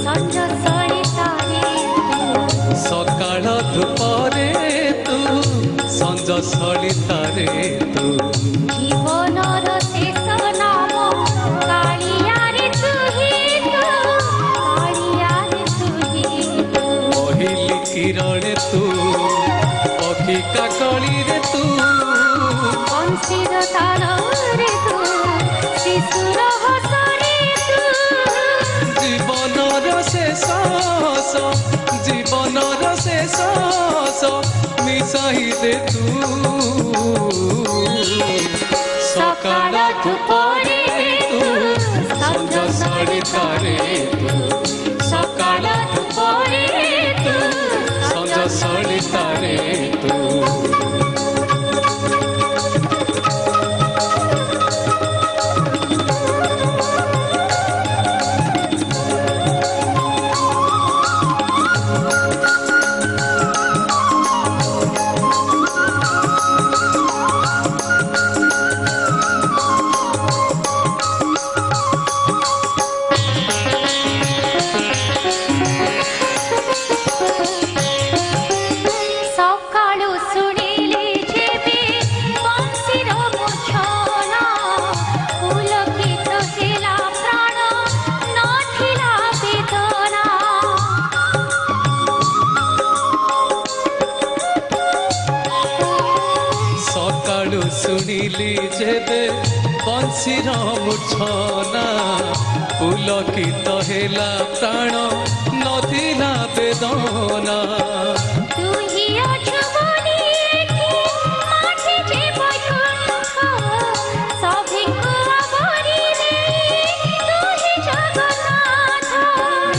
ସଞ୍ଜ ସଳିତାରେ ସକାଳ ଧୂପରେ ତୁ ସଞ୍ଜ ସଳିତାରେ ତୁ ଜୀବନର ଶେଷ ନାମ କାଳିଆରେ ତୁ ହିଁ ତୁ କାଳିଆରେ ତୁ ହିଁ ତୁ ପହିଲି କିରଣେ ତୁ ପକ୍ଷୀ କାକଳିରେ ତୁ ବଂଶୀର ତାଳରେ ତୁ ଶିଶୁର ହସରେ ତୁ ଜୀବନର ଶେଷ ଜୀବନର ଶେଷ ମିଶାଇ ଦେ ତୁ ସକାଳ ଧୂପରେ ତୁ ସଞ୍ଜ ସଳିତାରେ ତୁ ସକାଳ ଧୂପରେ ତୁ ସଞ୍ଜ ସଳିତାରେ ତୁ শুনিলি যেবে বংশীর মূর্ছনা পুলকিত হেলা প্রাণ নথিলা বেদনা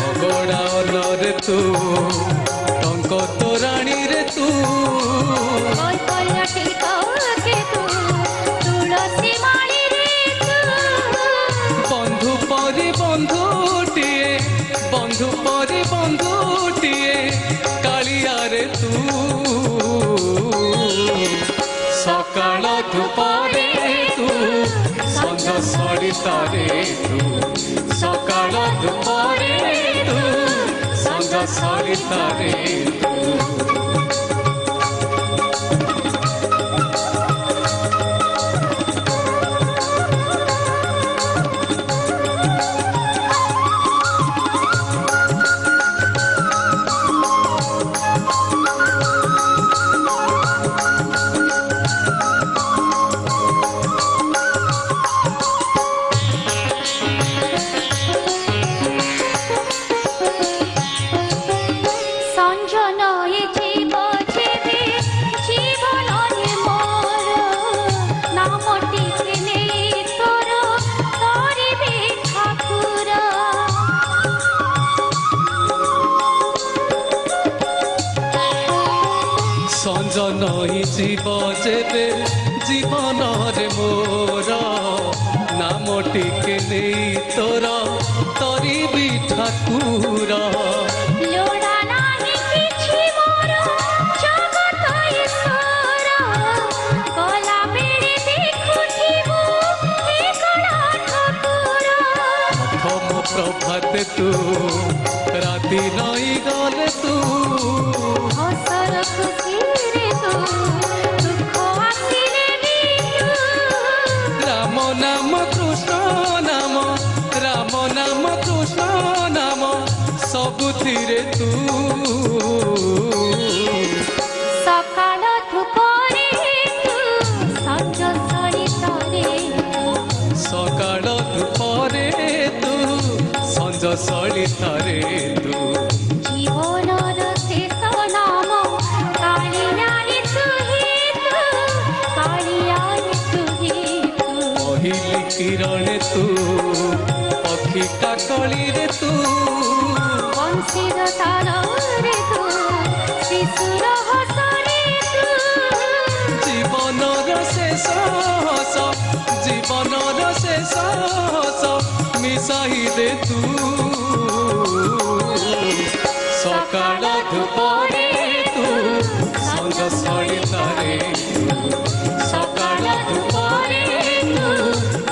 মগড়া অলরে তু টঙ্ক তোরাণী রে তু বন্ধু পরি বন্ধুটিয়ে কালিয়ারে তু সকাল ধূপরে তু সঞ্জ সলিতারে তু সকাল ধূপরে তু সঞ্জ সলিতারে তু সঞ্জন জীব যেবে জীবনরে মোর নামটিকে নেই তোর তরিবি ঠাকুর প্রভাতে তু রাতি নই গলে তু রাম নাম কৃষ্ণ নাম রাম নাম কৃষ্ণ নাম ସବୁଥିରେ ତୁ ସକାଳ ଧୂପରେ ତୁ ସଞ୍ଜ ସଳିତାରେ ସକାଳ ଧୂପରେ ତୁ ସଞ୍ଜ ସଳିତାରେ ତୁ ଜୀବନର ଶେଷ ନାମ କାଳିଆରେ ତୁ ହିଁ ତୁ କାଳିଆରେ ତୁ ହିଁ ତୁ ପହିଲି କିରଣେ ତୁ ପକ୍ଷୀ କାକଳିରେ ତୁ ବଂଶୀର ତାଳରେ ତୁ ଶିଶୁର ହସରେ ତୁ ଜୀବନର ଶେଷ ଜୀବନର ଶେଷ ମିଶାଇ ଦେ ତୁ ସକାଳ ଧୂପରେ ତୁ ସଞ୍ଜ ସଳିତାରେ ସକାଳ ଧୂପରେ ତୁ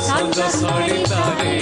ସଞ୍ଜ ସଳିତାରେ